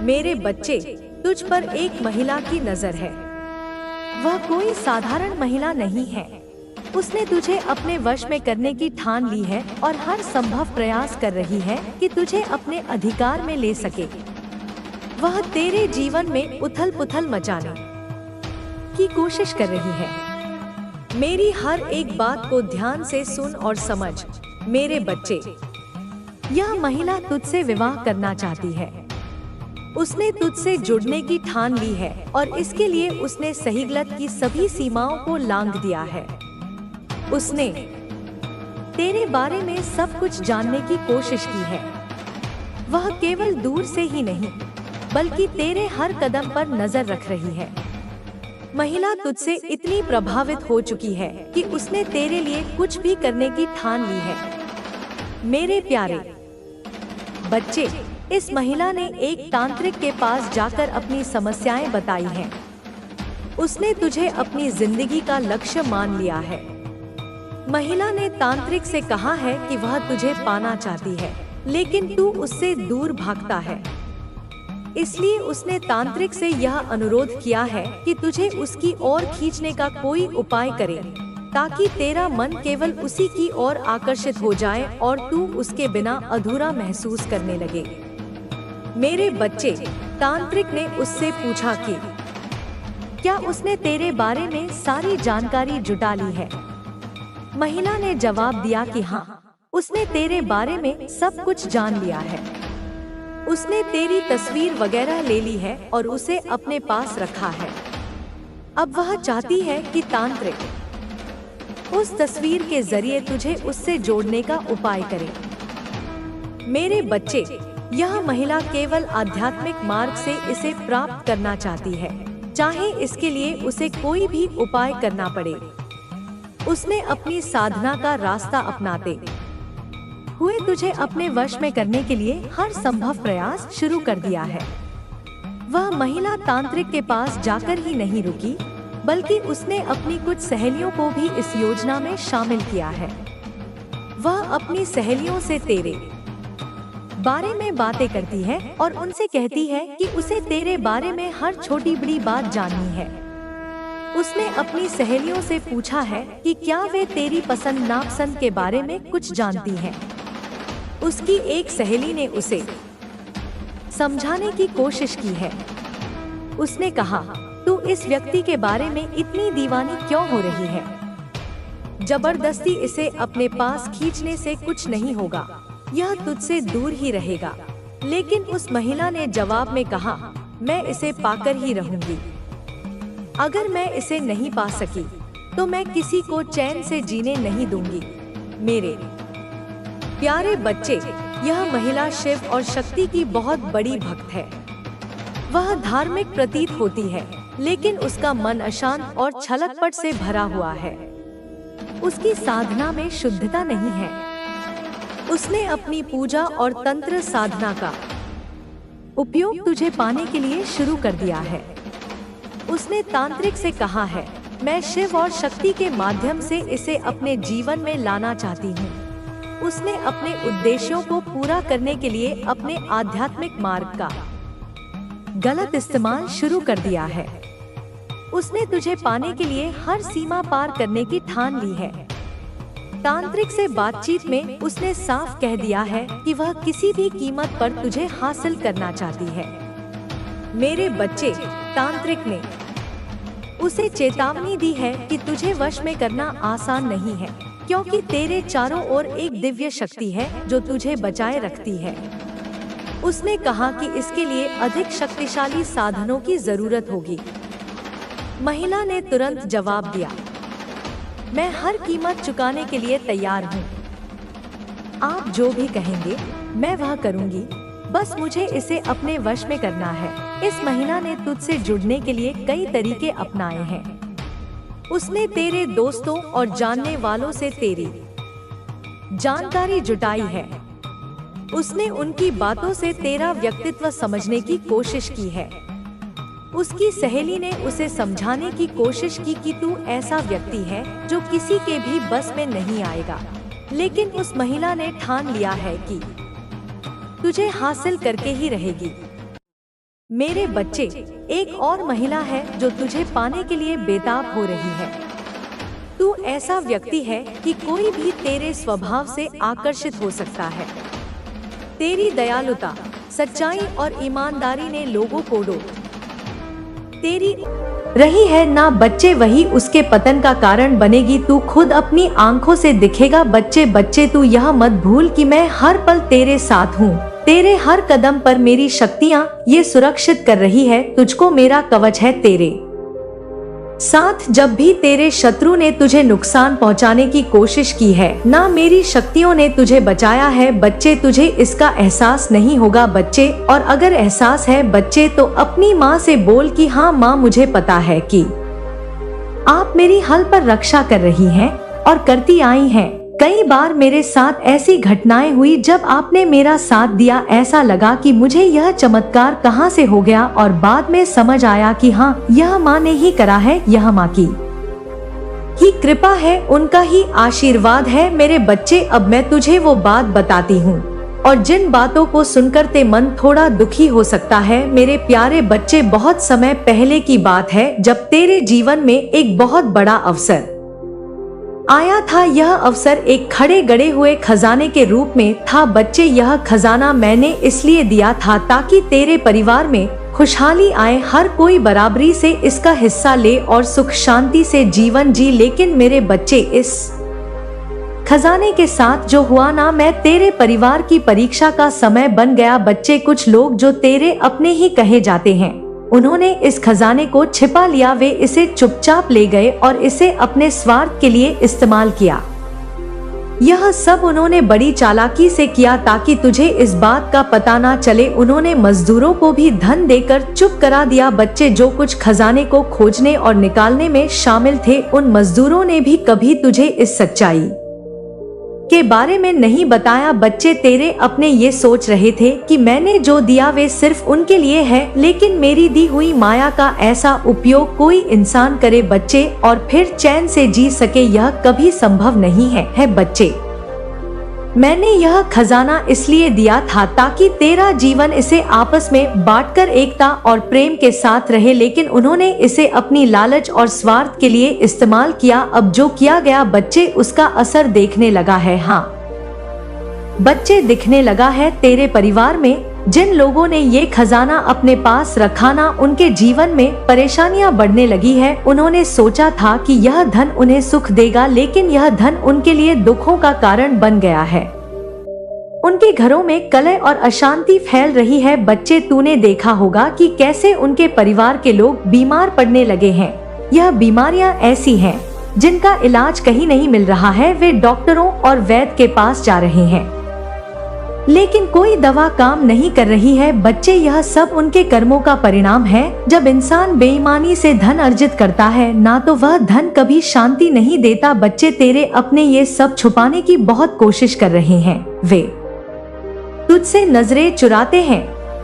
मेरे बच्चे, तुझ पर एक महिला की नजर है। वह कोई साधारण महिला नहीं है। उसने तुझे अपने वश में करने की ठान ली है और हर संभव प्रयास कर रही है कि तुझे अपने अधिकार में ले सके। वह तेरे जीवन में उथल-पुथल मचाने की कोशिश कर रही है। मेरी हर एक बात को ध्यान से सुन और समझ। मेरे बच्चे, यह महिला तुझसे विवाह करना चाहती है। उसने तुझसे जुड़ने की ठान ली है और इसके लिए उसने सही गलत की सभी सीमाओं को लांघ दिया है। उसने तेरे बारे में सब कुछ जानने की कोशिश की है। वह केवल दूर से ही नहीं, बल्कि तेरे हर कदम पर नजर रख रही है। महिला तुझसे इतनी प्रभावित हो चुकी है कि उसने तेरे लिए कुछ भी करने की ठान ली है। मेरे प्यारे बच्चे, इस महिला ने एक तांत्रिक के पास जाकर अपनी समस्याएं बताई हैं। उसने तुझे अपनी जिंदगी का लक्ष्य मान लिया है। महिला ने तांत्रिक से कहा है कि वह तुझे पाना चाहती है, लेकिन तू उससे दूर भागता है। इसलिए उसने तांत्रिक से यह अनुरोध किया है कि तुझे उसकी ओर खींचने का कोई उपाय करे, ताकि तेरा मन केवल उसी की ओर आकर्षित हो जाए और तू उसके बिना अधूरा महसूस करने लगे। मेरे बच्चे, तांत्रिक ने उससे पूछा कि क्या उसने तेरे बारे में सारी जानकारी जुटा ली है। महिला ने जवाब दिया कि हाँ, उसने तेरे बारे में सब कुछ जान लिया है। उसने तेरी तस्वीर वगैरह ले ली है और उसे अपने पास रखा है। अब वह चाहती है कि तांत्रिक उस तस्वीर के जरिए तुझे उससे जोड़ने का उपाय करे। मेरे बच्चे, यह महिला केवल आध्यात्मिक मार्ग से इसे प्राप्त करना चाहती है, चाहे इसके लिए उसे कोई भी उपाय करना पड़े। उसने अपनी साधना का रास्ता अपनाते हुए तुझे अपने वश में करने के लिए हर संभव प्रयास शुरू कर दिया है। वह महिला तांत्रिक के पास जाकर ही नहीं रुकी, बल्कि उसने अपनी कुछ सहेलियों को भी इस योजना में शामिल किया है। वह अपनी सहेलियों से तेरे बारे में बातें करती है और उनसे कहती है कि उसे तेरे बारे में हर छोटी बड़ी बात जाननी है। उसने अपनी सहेलियों से पूछा है कि क्या वे तेरी पसंद नापसंद के बारे में कुछ जानती हैं। उसकी एक सहेली ने उसे समझाने की कोशिश की है। उसने कहा, तू इस व्यक्ति के बारे में इतनी दीवानी क्यों हो रही है? जबरदस्ती इसे अपने पास खींचने से कुछ नहीं होगा, यह तुझसे दूर ही रहेगा। लेकिन उस महिला ने जवाब में कहा, मैं इसे पाकर ही रहूंगी। अगर मैं इसे नहीं पा सकी, तो मैं किसी को चैन से जीने नहीं दूंगी। मेरे प्यारे बच्चे, यह महिला शिव और शक्ति की बहुत बड़ी भक्त है। वह धार्मिक प्रतीत होती है, लेकिन उसका मन अशांत और छलकपट से भरा हुआ है। उसकी साधना में शुद्धता नहीं है। उसने अपनी पूजा और तंत्र साधना का उपयोग तुझे पाने के लिए शुरू कर दिया है। उसने तांत्रिक से कहा है, मैं शिव और शक्ति के माध्यम से इसे अपने जीवन में लाना चाहती हूँ। उसने अपने उद्देश्यों को पूरा करने के लिए अपने आध्यात्मिक मार्ग का गलत इस्तेमाल शुरू कर दिया है। उसने तुझे पाने के लिए हर सीमा पार करने की ठान ली है। तांत्रिक से बातचीत में उसने साफ कह दिया है कि वह किसी भी कीमत पर तुझे हासिल करना चाहती है। मेरे बच्चे, तांत्रिक ने उसे चेतावनी दी है कि तुझे वश में करना आसान नहीं है, क्योंकि तेरे चारों ओर एक दिव्य शक्ति है जो तुझे बचाए रखती है। उसने कहा कि इसके लिए अधिक शक्तिशाली साधनों की जरूरत होगी। महिला ने तुरंत जवाब दिया, मैं हर कीमत चुकाने के लिए तैयार हूँ। आप जो भी कहेंगे मैं वह करूँगी, बस मुझे इसे अपने वश में करना है। इस महिला ने तुझसे जुड़ने के लिए कई तरीके अपनाए हैं। उसने तेरे दोस्तों और जानने वालों से तेरी जानकारी जुटाई है। उसने उनकी बातों से तेरा व्यक्तित्व समझने की कोशिश की है। उसकी सहेली ने उसे समझाने की कोशिश की कि तू ऐसा व्यक्ति है जो किसी के भी बस में नहीं आएगा, लेकिन उस महिला ने ठान लिया है कि तुझे हासिल करके ही रहेगी। मेरे बच्चे, एक और महिला है जो तुझे पाने के लिए बेताब हो रही है। तू ऐसा व्यक्ति है कि कोई भी तेरे स्वभाव से आकर्षित हो सकता है। तेरी दयालुता, सच्चाई और ईमानदारी ने लोगों को तेरी रही है ना बच्चे, वही उसके पतन का कारण बनेगी। तू खुद अपनी आंखों से दिखेगा। बच्चे तू यह मत भूल कि मैं हर पल तेरे साथ हूँ। तेरे हर कदम पर मेरी शक्तियाँ ये सुरक्षित कर रही है, तुझको मेरा कवच है तेरे साथ। जब भी तेरे शत्रु ने तुझे नुकसान पहुंचाने की कोशिश की है, ना मेरी शक्तियों ने तुझे बचाया है। बच्चे, तुझे इसका एहसास नहीं होगा बच्चे, और अगर एहसास है बच्चे तो अपनी माँ से बोल कि हाँ माँ, मुझे पता है कि आप मेरी हल पर रक्षा कर रही हैं और करती आई हैं। कई बार मेरे साथ ऐसी घटनाएं हुई जब आपने मेरा साथ दिया। ऐसा लगा कि मुझे यह चमत्कार कहां से हो गया, और बाद में समझ आया कि हाँ, यह माँ ने ही करा है। यह माँ की ही कृपा है, उनका ही आशीर्वाद है। मेरे बच्चे, अब मैं तुझे वो बात बताती हूँ, और जिन बातों को सुनकर ते मन थोड़ा दुखी हो सकता है। मेरे प्यारे बच्चे, बहुत समय पहले की बात है जब तेरे जीवन में एक बहुत बड़ा अवसर आया था। यह अवसर एक खड़े गड़े हुए खजाने के रूप में था। बच्चे, यह खजाना मैंने इसलिए दिया था ताकि तेरे परिवार में खुशहाली आए, हर कोई बराबरी से इसका हिस्सा ले और सुख शांति से जीवन जी। लेकिन मेरे बच्चे, इस खजाने के साथ जो हुआ ना, मैं तेरे परिवार की परीक्षा का समय बन गया। बच्चे, कुछ लोग जो तेरे अपने ही कहे जाते हैं, उन्होंने इस खजाने को छिपा लिया। वे इसे चुपचाप ले गए और इसे अपने स्वार्थ के लिए इस्तेमाल किया। यह सब उन्होंने बड़ी चालाकी से किया ताकि तुझे इस बात का पता ना चले। उन्होंने मजदूरों को भी धन देकर चुप करा दिया। बच्चे, जो कुछ खजाने को खोजने और निकालने में शामिल थे, उन मजदूरों ने भी कभी तुझे इस सच्चाई के बारे में नहीं बताया। बच्चे, तेरे अपने ये सोच रहे थे कि मैंने जो दिया वे सिर्फ उनके लिए है, लेकिन मेरी दी हुई माया का ऐसा उपयोग कोई इंसान करे बच्चे, और फिर चैन से जी सके, यह कभी संभव नहीं है बच्चे। मैंने यह खजाना इसलिए दिया था ताकि तेरा जीवन इसे आपस में बांटकर एकता और प्रेम के साथ रहे, लेकिन उन्होंने इसे अपनी लालच और स्वार्थ के लिए इस्तेमाल किया। अब जो किया गया बच्चे, उसका असर देखने लगा है। हाँ बच्चे, दिखने लगा है तेरे परिवार में। जिन लोगों ने ये खजाना अपने पास रखा ना, उनके जीवन में परेशानियां बढ़ने लगी है। उन्होंने सोचा था कि यह धन उन्हें सुख देगा, लेकिन यह धन उनके लिए दुखों का कारण बन गया है। उनके घरों में कलह और अशांति फैल रही है। बच्चे, तूने देखा होगा कि कैसे उनके परिवार के लोग बीमार पड़ने लगे हैं। यह बीमारियां ऐसी हैं जिनका इलाज कहीं नहीं मिल रहा है। वे डॉक्टरों और वैद्य के पास जा रहे हैं, लेकिन कोई दवा काम नहीं कर रही है। बच्चे, यह सब उनके कर्मों का परिणाम है। जब इंसान बेईमानी से धन अर्जित करता है ना, तो वह धन कभी शांति नहीं देता। बच्चे, तेरे अपने ये सब छुपाने की बहुत कोशिश कर रहे हैं। वे तुझसे नजरें चुराते हैं,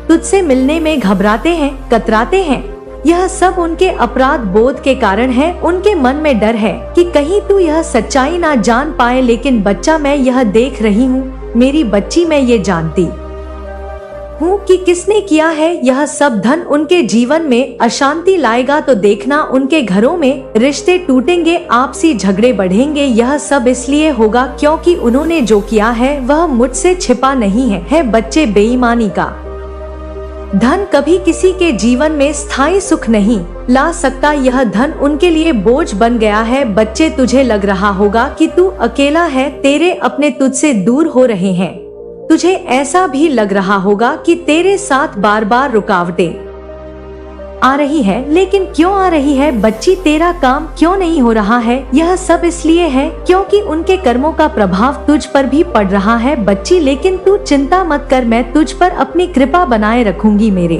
तुझसे मिलने में घबराते हैं, कतराते हैं। यह सब उनके अपराध बोध के कारण है। उनके मन में डर है कि कहीं तू यह सच्चाई ना जान पाए। लेकिन बच्चा, मैं यह देख रही हूँ मेरी बच्ची, मैं ये जानती हूँ कि किसने किया है। यह सब धन उनके जीवन में अशांति लाएगा, तो देखना उनके घरों में रिश्ते टूटेंगे, आपसी झगड़े बढ़ेंगे। यह सब इसलिए होगा क्योंकि उन्होंने जो किया है वह मुझसे छिपा नहीं है बच्चे। बेईमानी का धन कभी किसी के जीवन में स्थायी सुख नहीं ला सकता। यह धन उनके लिए बोझ बन गया है। बच्चे, तुझे लग रहा होगा कि तू अकेला है, तेरे अपने तुझसे दूर हो रहे हैं। तुझे ऐसा भी लग रहा होगा कि तेरे साथ बार बार रुकावटें आ रही है, लेकिन क्यों आ रही है बच्ची? तेरा काम क्यों नहीं हो रहा है? यह सब इसलिए है क्योंकि उनके कर्मों का प्रभाव तुझ पर भी पड़ रहा है बच्ची। लेकिन तू चिंता मत कर, मैं तुझ पर अपनी कृपा बनाए रखूंगी। मेरे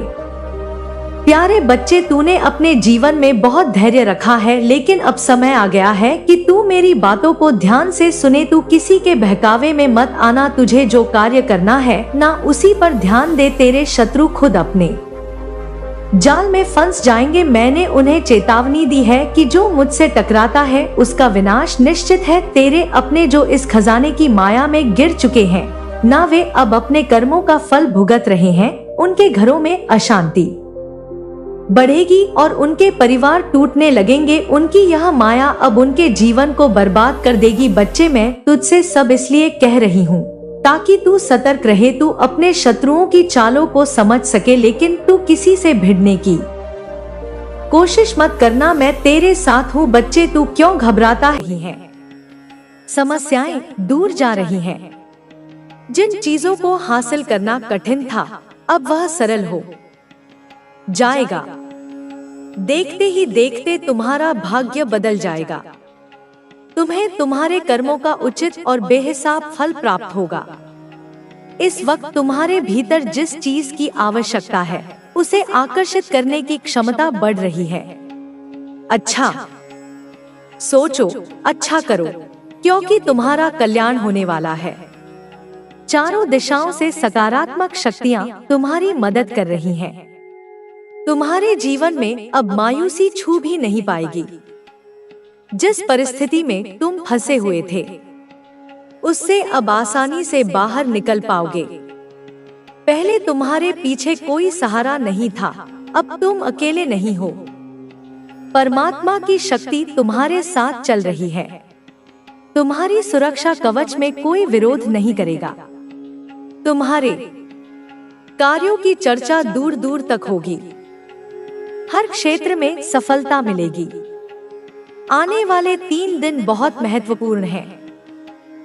प्यारे बच्चे, तूने अपने जीवन में बहुत धैर्य रखा है, लेकिन अब समय आ गया है कि तू मेरी बातों को ध्यान से सुने। तू किसी के बहकावे में मत आना। तुझे जो कार्य करना है ना, उसी पर ध्यान दे। तेरे शत्रु खुद अपने जाल में फंस जाएंगे। मैंने उन्हें चेतावनी दी है कि जो मुझसे टकराता है उसका विनाश निश्चित है। तेरे अपने जो इस खजाने की माया में गिर चुके हैं ना, वे अब अपने कर्मों का फल भुगत रहे हैं। उनके घरों में अशांति बढ़ेगी और उनके परिवार टूटने लगेंगे। उनकी यह माया अब उनके जीवन को बर्बाद कर देगी। बच्चे, मैं तुझसे सब इसलिए कह रही हूँ ताकि तू सतर्क रहे, तू अपने शत्रुओं की चालों को समझ सके, लेकिन तू किसी से भिड़ने की कोशिश मत करना। मैं तेरे साथ हूँ। बच्चे, तू क्यों घबराता है? समस्याएं दूर जा रही हैं। जिन चीजों को हासिल करना कठिन था, अब वह सरल हो जाएगा। देखते ही देखते तुम्हारा भाग्य बदल जाएगा। तुम्हें तुम्हारे कर्मों का उचित और बेहिसाब फल प्राप्त होगा। इस वक्त तुम्हारे भीतर जिस चीज की आवश्यकता है उसे आकर्षित करने की क्षमता बढ़ रही है। अच्छा सोचो, अच्छा करो, क्योंकि तुम्हारा कल्याण होने वाला है। चारों दिशाओं से सकारात्मक शक्तियां तुम्हारी मदद कर रही हैं। तुम्हारे जीवन में अब मायूसी छू भी नहीं पाएगी। जिस परिस्थिति में तुम फंसे हुए थे उससे अब आसानी से बाहर निकल पाओगे। पहले तुम्हारे पीछे कोई सहारा नहीं था, अब तुम अकेले नहीं हो। परमात्मा की शक्ति तुम्हारे साथ चल रही है। तुम्हारी सुरक्षा कवच में कोई विरोध नहीं करेगा। तुम्हारे कार्यों की चर्चा दूर दूर तक होगी। हर क्षेत्र में सफलता मिलेगी। आने वाले 3 दिन बहुत महत्वपूर्ण हैं।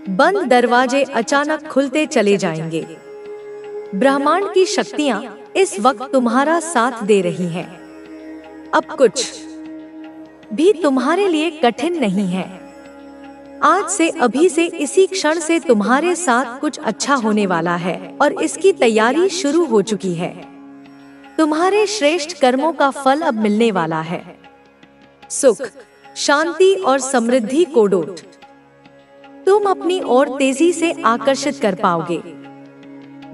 बंद दरवाजे अचानक खुलते चले जाएंगे। ब्रह्मांड की शक्तियां इस वक्त तुम्हारा साथ दे रही हैं। अब कुछ भी तुम्हारे लिए कठिन नहीं है। आज से, अभी से, इसी क्षण से तुम्हारे साथ कुछ अच्छा होने वाला है और इसकी तैयारी शुरू हो चुकी है। तुम्हारे श्रेष्ठ कर्मों का फल अब मिलने वाला है। सुख, शांति और समृद्धि को डोट तुम अपनी ओर तेजी से आकर्षित कर पाओगे।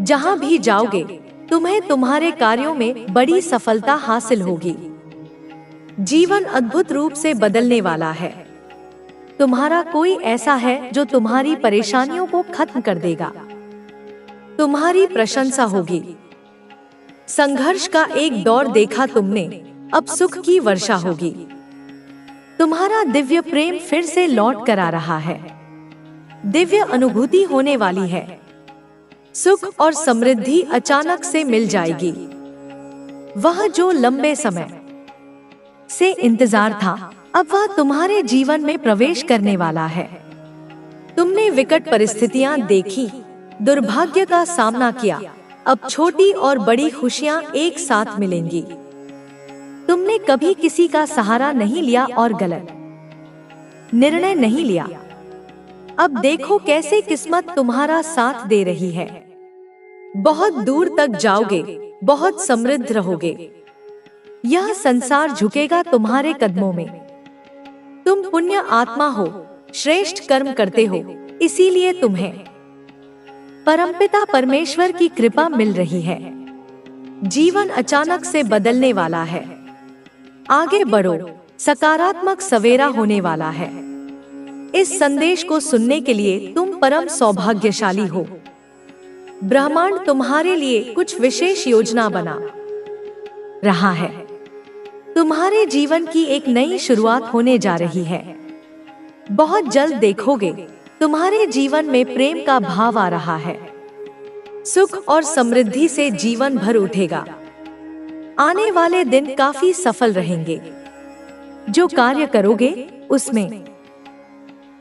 जहां भी जाओगे तुम्हें तुम्हारे कार्यों में बड़ी सफलता हासिल होगी। जीवन अद्भुत रूप से बदलने वाला है। तुम्हारा कोई ऐसा है जो तुम्हारी परेशानियों को खत्म कर देगा। तुम्हारी प्रशंसा होगी। संघर्ष का एक दौर देखा तुमने, अब सुख की वर्षा होगी। तुम्हारा दिव्य प्रेम फिर से लौट कर आ रहा है। दिव्य अनुभूति होने वाली है। सुख और समृद्धि अचानक से मिल जाएगी। वह जो लंबे समय से इंतजार था, अब वह तुम्हारे जीवन में प्रवेश करने वाला है। तुमने विकट परिस्थितियां देखी, दुर्भाग्य का सामना किया, अब छोटी और बड़ी खुशियां एक साथ मिलेंगी। तुमने कभी किसी का सहारा नहीं लिया और गलत निर्णय नहीं लिया। अब देखो कैसे किस्मत तुम्हारा साथ दे रही है। बहुत दूर तक जाओगे, बहुत समृद्ध रहोगे। यह संसार झुकेगा तुम्हारे कदमों में। तुम पुण्य आत्मा हो, श्रेष्ठ कर्म करते हो, इसीलिए तुम्हें परमपिता परमेश्वर की कृपा मिल रही है। जीवन अचानक से बदलने वाला है। आगे बढ़ो, सकारात्मक सवेरा होने वाला है। इस संदेश को सुनने के लिए तुम परम सौभाग्यशाली हो। ब्रह्मांड तुम्हारे लिए कुछ विशेष योजना बना रहा है। तुम्हारे जीवन की एक नई शुरुआत होने जा रही है। बहुत जल्द देखोगे तुम्हारे जीवन में प्रेम का भाव आ रहा है। सुख और समृद्धि से जीवन भर उठेगा। आने वाले दिन काफी सफल रहेंगे। जो कार्य करोगे उसमें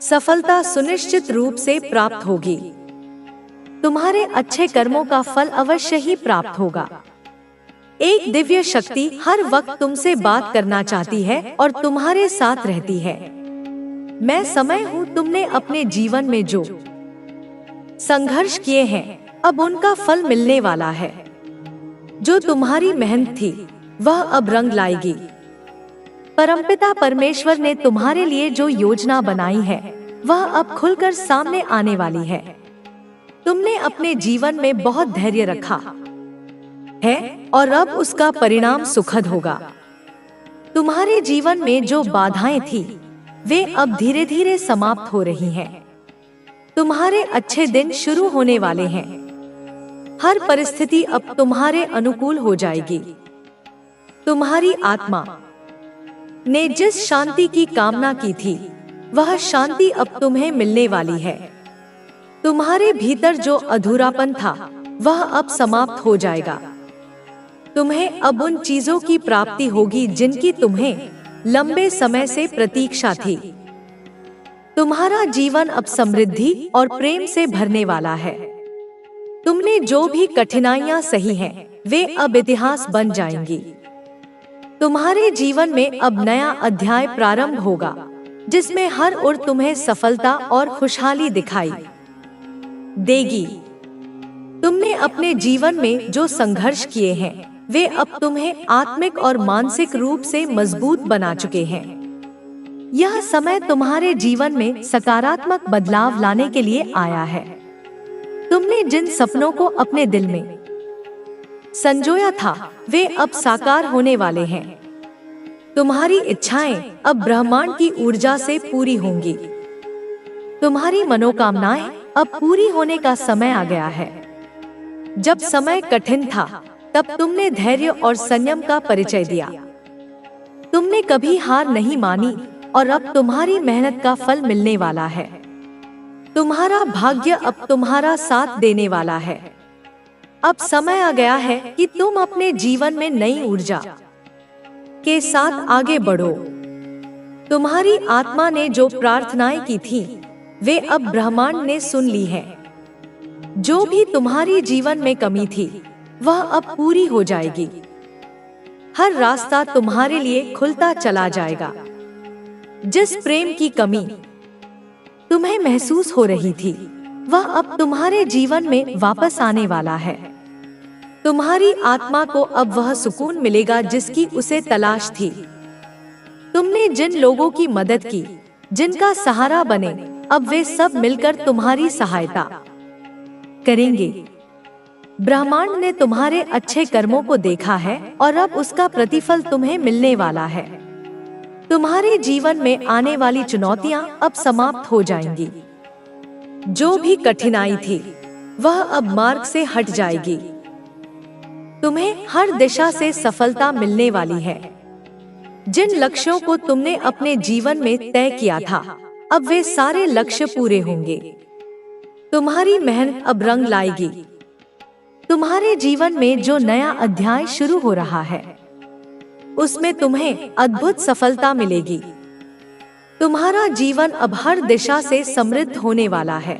सफलता सुनिश्चित रूप से प्राप्त होगी। तुम्हारे अच्छे कर्मों का फल अवश्य ही प्राप्त होगा। एक दिव्य शक्ति हर वक्त तुमसे बात करना चाहती है और तुम्हारे साथ रहती है। मैं समय हूँ। तुमने अपने जीवन में जो संघर्ष किए हैं, अब उनका फल मिलने वाला है। जो तुम्हारी मेहनत थी वह अब रंग लाएगी। परमपिता परमेश्वर ने तुम्हारे लिए जो योजना बनाई है वह अब खुलकर सामने आने वाली है। तुमने अपने जीवन में बहुत धैर्य रखा है और अब उसका परिणाम सुखद होगा। तुम्हारे जीवन में जो बाधाएं थी वे अब धीरे धीरे समाप्त हो रही हैं। तुम्हारे अच्छे दिन शुरू होने वाले हैं। हर परिस्थिति अब तुम्हारे अनुकूल हो जाएगी। तुम्हारी आत्मा ने जिस शांति की कामना की थी, वह शांति अब तुम्हें मिलने वाली है। तुम्हारे भीतर जो अधूरापन था, वह अब समाप्त हो जाएगा। तुम्हें अब उन चीजों की प्राप्ति होगी जिनकी तुम्हें लंबे समय से प्रतीक्षा थी। तुम्हारा जीवन अब समृद्धि और प्रेम से भरने वाला है। तुमने जो भी कठिनाइयां सही हैं, वे अब इतिहास बन जाएंगी। तुम्हारे जीवन में अब नया अध्याय प्रारंभ होगा, जिसमें हर ओर तुम्हें सफलता और खुशहाली दिखाई देगी। तुमने अपने जीवन में जो संघर्ष किए हैं, वे अब तुम्हें आत्मिक और मानसिक रूप से मजबूत बना चुके हैं। यह समय तुम्हारे जीवन में सकारात्मक बदलाव लाने के लिए आया है। तुमने जिन सपनों को अपने दिल में संजोया था, वे अब साकार होने वाले हैं। तुम्हारी इच्छाएं अब ब्रह्मांड की ऊर्जा से पूरी होंगी। तुम्हारी मनोकामनाएं अब पूरी होने का समय आ गया है। जब समय कठिन था, तब तुमने धैर्य और संयम का परिचय दिया। तुमने कभी हार नहीं मानी और अब तुम्हारी मेहनत का फल मिलने वाला है। तुम्हारा भाग्य अब तुम्हारा साथ देने वाला है। अब समय आ गया है कि तुम अपने जीवन में नई ऊर्जा के साथ आगे बढ़ो। तुम्हारी आत्मा ने जो प्रार्थनाएं की थी, वे अब ब्रह्मांड ने सुन ली हैं। जो भी तुम्हारी जीवन में कमी थी, वह अब पूरी हो जाएगी। हर रास्ता तुम्हारे लिए खुलता चला जाएगा। जिस प्रेम की कमी तुम्हें महसूस हो रही थी, वह अब तुम्हारे जीवन में वापस आने वाला है। तुम्हारी आत्मा को अब वह सुकून मिलेगा जिसकी उसे तलाश थी। तुमने जिन लोगों की मदद की, जिनका सहारा बने, अब वे सब मिलकर तुम्हारी सहायता करेंगे। ब्रह्मांड ने तुम्हारे अच्छे कर्मों को देखा है और अब उसका प्रतिफल तुम्हें मिलने वाला है। तुम्हारे जीवन में आने वाली चुनौतियां अब समाप्त हो जाएंगी। जो भी कठिनाई थी, वह अब मार्ग से हट जाएगी। तुम्हें हर दिशा से सफलता मिलने वाली है। जिन लक्ष्यों को तुमने अपने जीवन में तय किया था, अब वे सारे लक्ष्य पूरे होंगे। तुम्हारी मेहनत अब रंग लाएगी। तुम्हारे जीवन में जो नया अध्याय शुरू हो रहा है, उसमें तुम्हें अद्भुत सफलता मिलेगी। तुम्हारा जीवन अब हर दिशा से समृद्ध होने वाला है।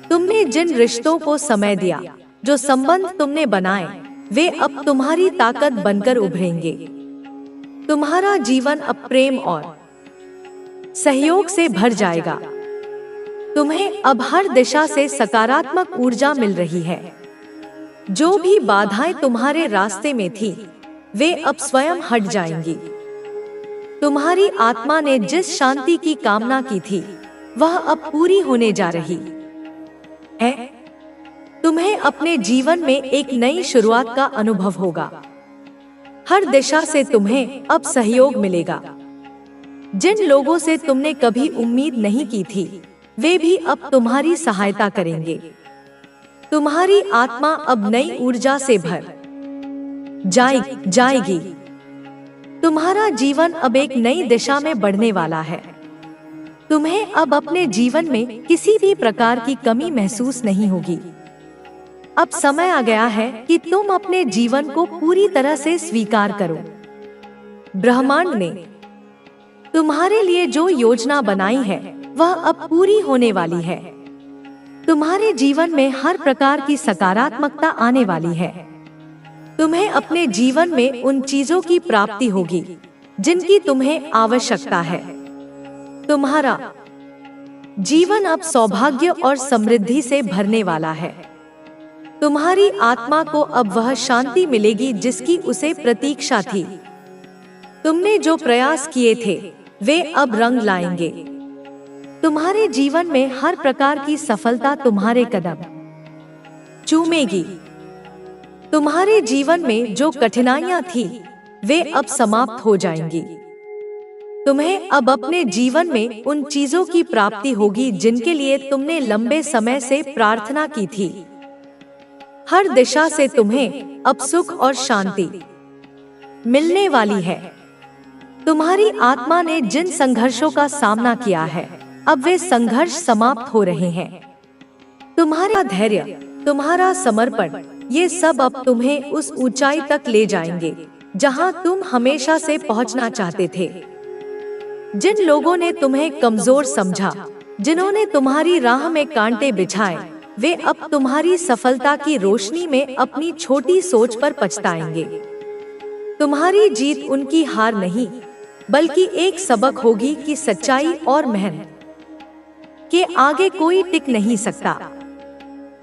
तुमने जिन रिश्तों को समय दिया, जो संबंध तुमने बनाए, वे अब तुम्हारी ताकत बनकर उभरेंगे। तुम्हारा जीवन अब प्रेम और सहयोग से भर जाएगा। तुम्हें अब हर दिशा से सकारात्मक ऊर्जा मिल रही है। जो भी बाधाएं तुम्हारे रास्ते में थी, वे अब स्वयं हट जाएंगी। तुम्हारी आत्मा ने जिस शांति की कामना की थी, वह अब पूरी होने जा रही है। तुम्हें अपने जीवन में एक नई शुरुआत का अनुभव होगा। हर दिशा से तुम्हें अब सहयोग मिलेगा। जिन लोगों से तुमने कभी उम्मीद नहीं की थी, वे भी अब तुम्हारी सहायता करेंगे। तुम्हारी आत्मा अब नई ऊर्जा से भर जाएगी। तुम्हारा जीवन अब एक नई दिशा में बढ़ने वाला है। तुम्हें अब अपने जीवन में किसी भी प्रकार की कमी महसूस नहीं होगी। अब समय आ गया है कि तुम अपने जीवन को पूरी तरह से स्वीकार करो। ब्रह्मांड ने तुम्हारे लिए जो योजना बनाई है, वह अब पूरी होने वाली है। तुम्हारे जीवन में हर प्रकार की सकारात्मकता आने वाली है। तुम्हें अपने जीवन में उन चीजों की प्राप्ति होगी जिनकी तुम्हें आवश्यकता है। तुम्हारा जीवन अब सौभाग्य और समृद्धि से भरने वाला है। तुम्हारी आत्मा को अब वह शांति मिलेगी जिसकी उसे प्रतीक्षा थी। तुमने जो प्रयास किए थे, वे अब रंग लाएंगे। तुम्हारे जीवन में हर प्रकार की सफलता तुम्हारे कदम चूमेगी। तुम्हारे जीवन में जो कठिनाइयां थी, वे अब समाप्त हो जाएंगी। तुम्हें अब अपने जीवन में उन चीजों की प्राप्ति होगी जिनके लिए तुमने लंबे समय से प्रार्थना की थी। हर दिशा से तुम्हें अब सुख और शांति मिलने वाली है। तुम्हारी आत्मा ने जिन संघर्षों का सामना किया है, अब वे संघर्ष समाप्त हो रहे हैं। तुम्हारा धैर्य, तुम्हारा समर्पण, ये सब अब तुम्हें उस ऊंचाई तक ले जाएंगे जहां तुम हमेशा से पहुंचना चाहते थे। जिन लोगों ने तुम्हें कमजोर समझा, जिन्होंने तुम्हारी राह में कांटे बिछाए, वे अब तुम्हारी सफलता की रोशनी में अपनी छोटी सोच पर पछताएंगे। तुम्हारी जीत उनकी हार नहीं, बल्कि एक सबक होगी कि सच्चाई और मेहनत के आगे कोई टिक नहीं सकता।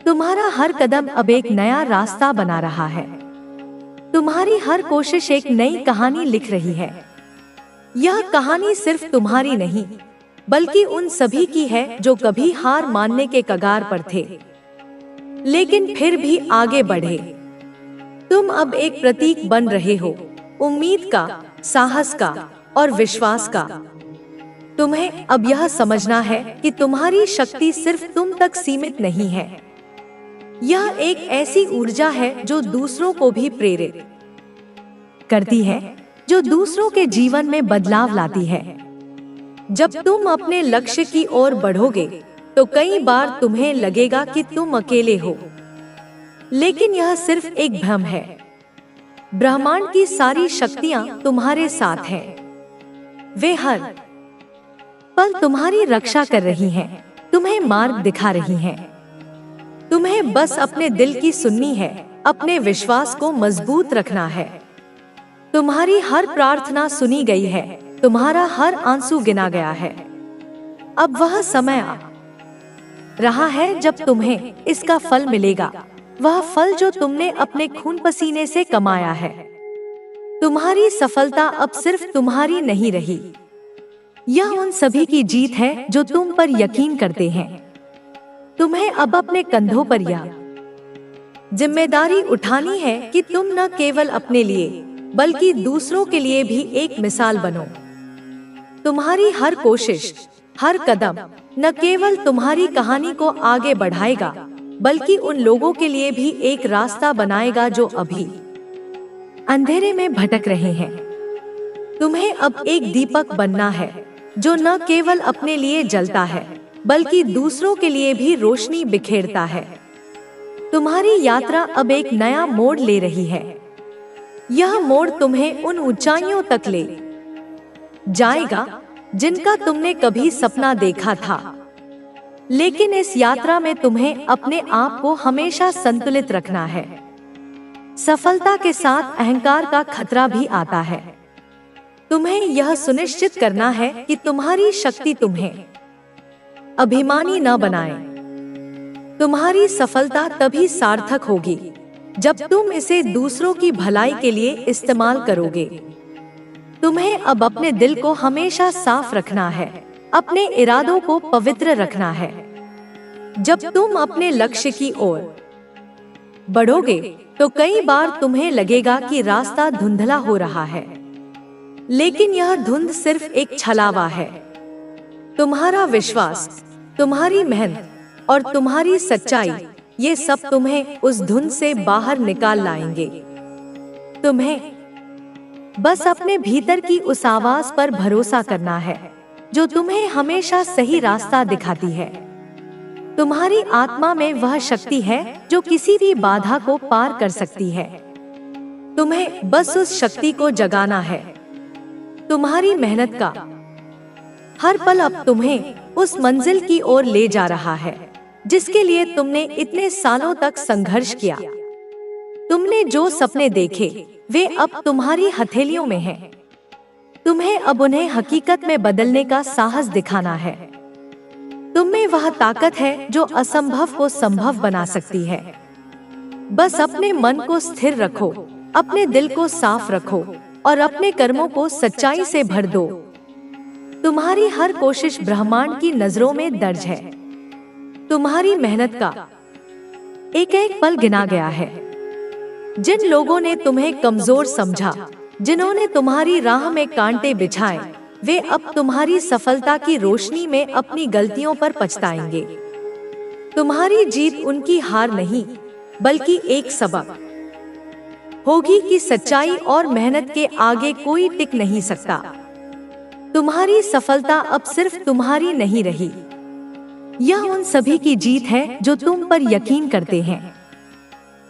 तुम्हारा हर कदम अब एक नया रास्ता बना रहा है। तुम्हारी हर कोशिश एक नई कहानी लिख रही है। यह कहानी सिर्फ तुम्हारी नहीं, बल्कि उन सभी की है जो कभी हार मानने के कगार पर थे, लेकिन फिर भी आगे बढ़े। तुम अब एक प्रतीक बन रहे हो, उम्मीद का, साहस का और विश्वास का। तुम्हें अब यह समझना है कि तुम्हारी शक्ति सिर्फ तुम तक सीमित नहीं है। यह एक ऐसी ऊर्जा है जो दूसरों को भी प्रेरित करती है, जो दूसरों के जीवन में बदलाव लाती है। जब तुम अपने लक्ष्य की ओर बढ़ोगे, तो कई बार तुम्हें लगेगा कि तुम अकेले हो, लेकिन यह सिर्फ एक भ्रम है। ब्रह्मांड की सारी शक्तियां तुम्हारे साथ हैं। वे हर पल तुम्हारी रक्षा कर रही हैं, तुम्हें मार्ग दिखा रही हैं। तुम्हें बस अपने दिल की सुननी है, अपने विश्वास को मजबूत रखना है। तुम्हारी हर प्रार्थना सुनी गई है, तुम्हारा हर आंसू गिना गया है। अब वह समय आ रहा है जब तुम्हें इसका फल मिलेगा, वह फल जो तुमने अपने खून पसीने से कमाया है। तुम्हारी सफलता अब सिर्फ तुम्हारी नहीं रही, यह उन सभी की जीत है जो तुम पर यकीन करते हैं। तुम्हें अब अपने कंधों पर यह जिम्मेदारी उठानी है कि तुम न केवल अपने लिए, बल्कि दूसरों के लिए भी एक मिसाल बनो। तुम्हारी हर कोशिश, हर कदम न केवल तुम्हारी कहानी को आगे बढ़ाएगा, बल्कि उन लोगों के लिए भी एक रास्ता बनाएगा जो अभी अंधेरे में भटक रहे हैं। तुम्हें अब एक दीपक बनना है, जो न केवल अपने लिए जलता है, बल्कि दूसरों के लिए भी रोशनी बिखेरता है। तुम्हारी यात्रा अब एक नया मोड़ ले रही है। यह मोड़ तुम्हें उन ऊंचाइयों तक ले जाएगा जिनका तुमने कभी सपना देखा था। लेकिन इस यात्रा में तुम्हें अपने आप को हमेशा संतुलित रखना है। सफलता के साथ अहंकार का खतरा भी आता है। तुम्हें यह सुनिश्चित करना है कि तुम्हारी शक्ति तुम्हें अभिमानी न बनाए। तुम्हारी सफलता तभी सार्थक होगी जब तुम इसे दूसरों की भलाई के लिए इस्तेमाल करोगे। तुम्हें अब अपने दिल को हमेशा साफ रखना है, अपने इरादों को पवित्र रखना है। जब तुम अपने लक्ष्य की ओर बढ़ोगे, तो कई बार तुम्हें लगेगा कि रास्ता धुंधला हो रहा है, लेकिन यह धुंध सिर्फ एक छलावा है। तुम्हारा विश्वास, तुम्हारी मेहनत और तुम्हारी सच्चाई, ये सब तुम्हें उस धुंध से बाहर निकाल लाएंगे। तुम्हें बस अपने भीतर की उस आवाज पर भरोसा करना है, जो तुम्हें हमेशा सही रास्ता दिखाती है। तुम्हारी आत्मा में वह शक्ति है जो किसी भी बाधा को पार कर सकती है। तुम्हें बस उस शक्ति को जगाना है। तुम्हारी मेहनत का हर पल अब तुम्हें उस मंजिल की ओर ले जा रहा है, जिसके लिए तुमने इतने सालों तक संघर्ष किया। तुमने जो सपने देखे, वे अब तुम्हारी हथेलियों में हैं। तुम्हें अब उन्हें हकीकत में बदलने का साहस दिखाना है। तुम में वह ताकत है जो असंभव को संभव बना सकती है। बस अपने मन को स्थिर रखो, अपने दिल को साफ रखो और अपने कर्मों को सच्चाई से भर दो। तुम्हारी हर कोशिश ब्रह्मांड की नजरों में दर्ज है। तुम्हारी मेहनत का एक एक पल गिना गया है। जिन लोगों ने तुम्हें कमजोर समझा, जिन्होंने तुम्हारी राह में कांटे बिछाए, वे अब तुम्हारी सफलता की रोशनी में अपनी गलतियों पर पछताएंगे। तुम्हारी जीत उनकी हार नहीं, बल्कि एक सबक होगी कि सच्चाई और मेहनत के आगे कोई टिक नहीं सकता। तुम्हारी सफलता अब सिर्फ तुम्हारी नहीं रही, यह उन सभी की जीत है जो तुम पर यकीन करते हैं।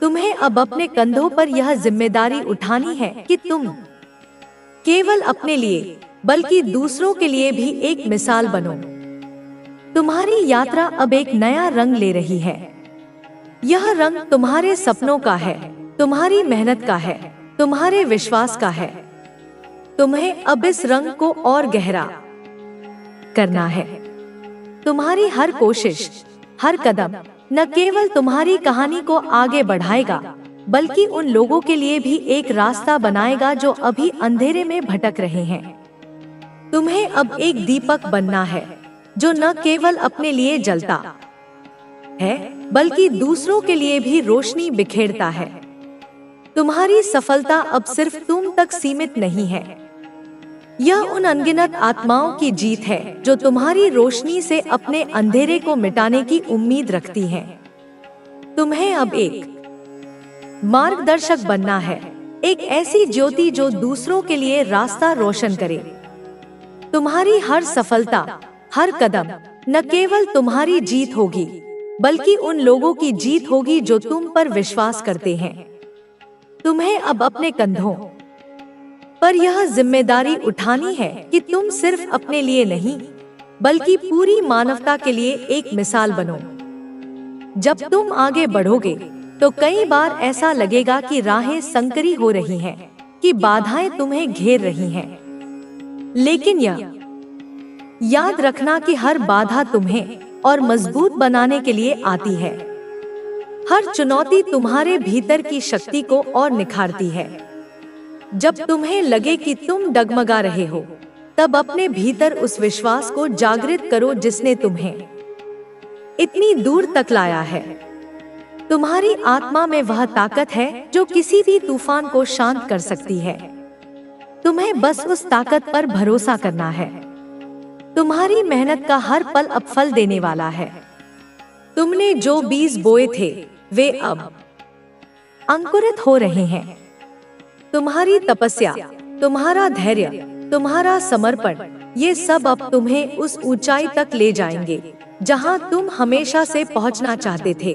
तुम्हें अब अपने कंधों पर यह जिम्मेदारी उठानी है कि तुम केवल अपने लिए बल्कि दूसरों के लिए भी एक मिसाल बनो। तुम्हारी यात्रा अब एक नया रंग ले रही है। यह रंग तुम्हारे सपनों का है, तुम्हारी मेहनत का है, तुम्हारे विश्वास का है। तुम्हें अब इस रंग को और गहरा करना है। तुम्हारी हर कोशिश, हर कदम न केवल तुम्हारी कहानी को आगे बढ़ाएगा, बल्कि उन लोगों के लिए भी एक रास्ता बनाएगा जो अभी अंधेरे में भटक रहे हैं। तुम्हें अब एक दीपक बनना है जो न केवल अपने लिए जलता है, बल्कि दूसरों के लिए भी रोशनी बिखेरता है। तुम्हारी सफलता अब सिर्फ तुम तक सीमित नहीं है, यह उन अनगिनत आत्माओं की जीत है जो तुम्हारी रोशनी से अपने अंधेरे को मिटाने की उम्मीद रखती हैं। तुम्हें अब एक मार्गदर्शक बनना है, एक ऐसी ज्योति जो दूसरों के लिए रास्ता रोशन करे। तुम्हारी हर सफलता, हर कदम न केवल तुम्हारी जीत होगी, बल्कि उन लोगों की जीत होगी जो तुम पर विश्वास करते हैं। तुम्हें अब अपने कंधों पर यह जिम्मेदारी उठानी है कि तुम सिर्फ अपने लिए नहीं, बल्कि पूरी मानवता के लिए एक मिसाल बनो। जब तुम आगे बढ़ोगे तो कई बार ऐसा लगेगा कि राहें संकरी हो रही हैं, कि बाधाएं तुम्हें घेर रही हैं। लेकिन यह याद रखना कि हर बाधा तुम्हें और मजबूत बनाने के लिए आती है। हर चुनौती तुम्हारे भीतर की शक्ति को और निखारती है। जब तुम्हें लगे कि तुम डगमगा रहे हो, तब अपने भीतर उस विश्वास को जागृत करो जिसने तुम्हें इतनी दूर तक लाया है। तुम्हारी आत्मा में वह ताकत है जो किसी भी तूफान को शांत कर सकती है। तुम्हें बस उस ताकत पर भरोसा करना है। तुम्हारी मेहनत का हर पल अब फल देने वाला है। तुमने जो बीज बोए थे वे अब अंकुरित हो रहे हैं। तुम्हारी तपस्या, तुम्हारा धैर्य, तुम्हारा समर्पण, ये सब अब तुम्हें उस ऊंचाई तक ले जाएंगे जहां तुम हमेशा से पहुंचना चाहते थे।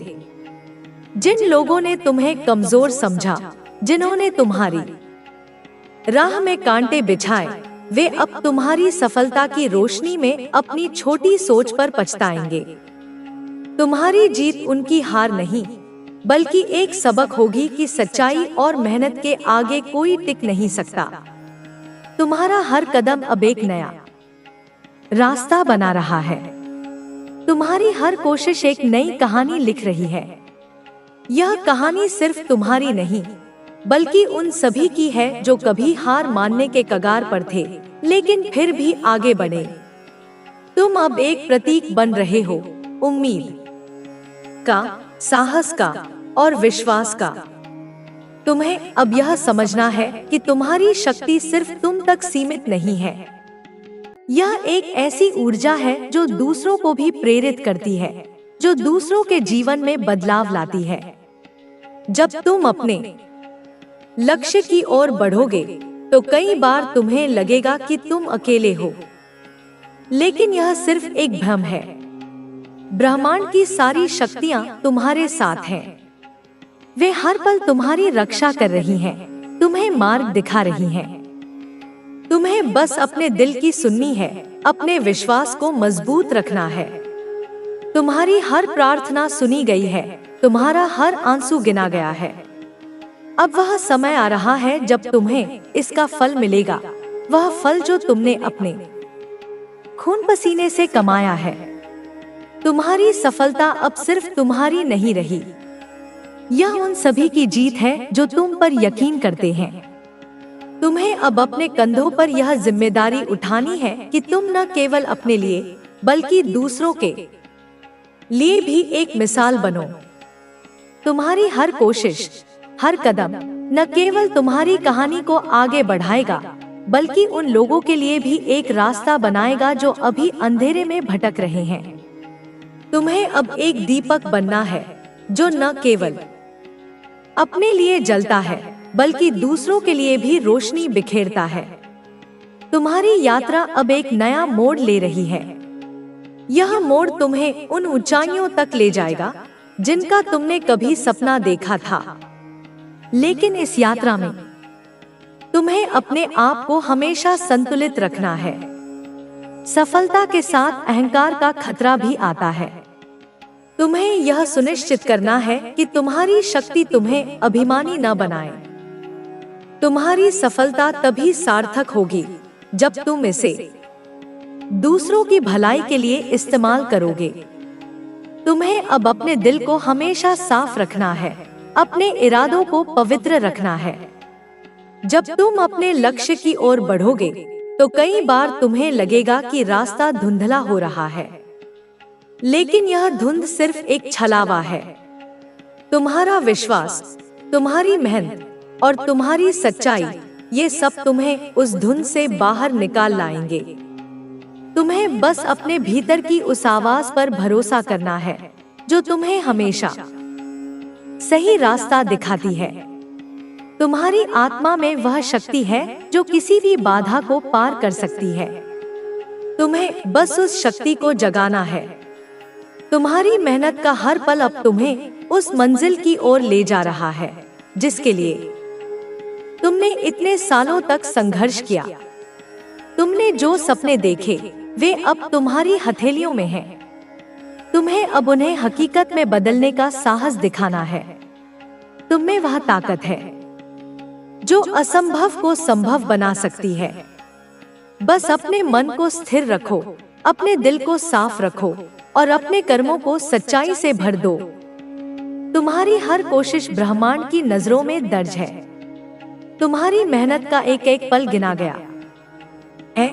जिन लोगों ने तुम्हें कमजोर समझा, जिन्होंने तुम्हारी राह में कांटे बिछाए, वे अब तुम्हारी सफलता की रोशनी में अपनी छोटी सोच पर पछताएंगे। तुम्हारी जीत उनकी हार नहीं, बल्कि एक सबक होगी कि सच्चाई और मेहनत के आगे कोई टिक नहीं सकता। तुम्हारा हर कदम अब एक नया रास्ता बना रहा है। तुम्हारी हर कोशिश एक नई कहानी लिख रही है। यह कहानी सिर्फ तुम्हारी नहीं, बल्कि उन सभी की है जो कभी हार मानने के कगार पर थे, लेकिन फिर भी आगे बढ़े। तुम अब एक प्रतीक बन रहे हो, उम्मीद का, साहस का और विश्वास का। तुम्हें अब यह समझना है कि तुम्हारी शक्ति सिर्फ तुम तक सीमित नहीं है। यह एक ऐसी ऊर्जा है जो दूसरों को भी प्रेरित करती है, जो दूसरों के जीवन में बदलाव लाती है। जब तुम अपने लक्ष्य की ओर बढ़ोगे तो कई बार तुम्हें लगेगा कि तुम अकेले हो, लेकिन यह सिर्फ एक भ्रम है। ब्रह्मांड की सारी शक्तियां तुम्हारे साथ हैं। वे हर पल तुम्हारी रक्षा कर रही हैं, तुम्हें मार्ग दिखा रही हैं। तुम्हें बस अपने दिल की सुननी है, अपने विश्वास को मजबूत रखना है। तुम्हारी हर प्रार्थना सुनी गई है, तुम्हारा हर आंसू गिना गया है। अब वह समय आ रहा है जब तुम्हें इसका फल मिलेगा, वह फल जो तुमने अपने खून पसीने से कमाया है। तुम्हारी सफलता अब सिर्फ तुम्हारी नहीं रही, यह उन सभी की जीत है जो तुम पर यकीन करते हैं। तुम्हें अब अपने कंधों पर यह जिम्मेदारी उठानी है कि तुम न केवल अपने लिए, बल्कि दूसरों के लिए भी एक मिसाल बनो। तुम्हारी हर कोशिश, हर कदम न केवल तुम्हारी कहानी को आगे बढ़ाएगा, बल्कि उन लोगों के लिए भी एक रास्ता बनाएगा जो अभी अंधेरे में भटक रहे हैं। तुम्हें अब एक दीपक बनना है जो न केवल अपने लिए जलता है, बल्कि दूसरों के लिए भी रोशनी बिखेरता है। तुम्हारी यात्रा अब एक नया मोड़ ले रही है। यह मोड़ तुम्हें उन ऊंचाइयों तक ले जाएगा जिनका तुमने कभी सपना देखा था। लेकिन इस यात्रा में तुम्हें अपने आप को हमेशा संतुलित रखना है। सफलता के साथ अहंकार का खतरा भी आता है। तुम्हें यह सुनिश्चित करना है कि तुम्हारी शक्ति तुम्हें अभिमानी न बनाए। तुम्हारी सफलता तभी सार्थक होगी जब तुम इसे दूसरों की भलाई के लिए इस्तेमाल करोगे। तुम्हें अब अपने दिल को हमेशा साफ रखना है, अपने इरादों को पवित्र रखना है। जब तुम अपने लक्ष्य की ओर बढ़ोगे तो कई बार तुम्हें लगेगा कि रास्ता धुंधला हो रहा है, लेकिन यह धुंध सिर्फ एक छलावा है। तुम्हारा विश्वास, तुम्हारी मेहनत और तुम्हारी सच्चाई, ये सब तुम्हें उस धुंध से बाहर निकाल लाएंगे। तुम्हें बस अपने भीतर की उस आवाज पर भरोसा करना है जो तुम्हें हमेशा सही रास्ता दिखाती है। तुम्हारी आत्मा में वह शक्ति है जो किसी भी बाधा को पार कर सकती है। तुम्हें बस उस शक्ति को जगाना है। तुम्हारी मेहनत का हर पल अब तुम्हें उस मंजिल की ओर ले जा रहा है जिसके लिए तुमने इतने सालों तक संघर्ष किया। तुमने जो सपने देखे वे अब तुम्हारी हथेलियों में हैं। तुम्हें अब उन्हें हकीकत में बदलने का साहस दिखाना है। तुममें वह ताकत है जो असंभव को संभव बना सकती है। बस अपने मन को स्थिर रखो, अपने दिल को साफ रखो और अपने कर्मों को सच्चाई से भर दो। तुम्हारी हर कोशिश ब्रह्मांड की नजरों में दर्ज है। तुम्हारी मेहनत का एक एक पल गिना गया है।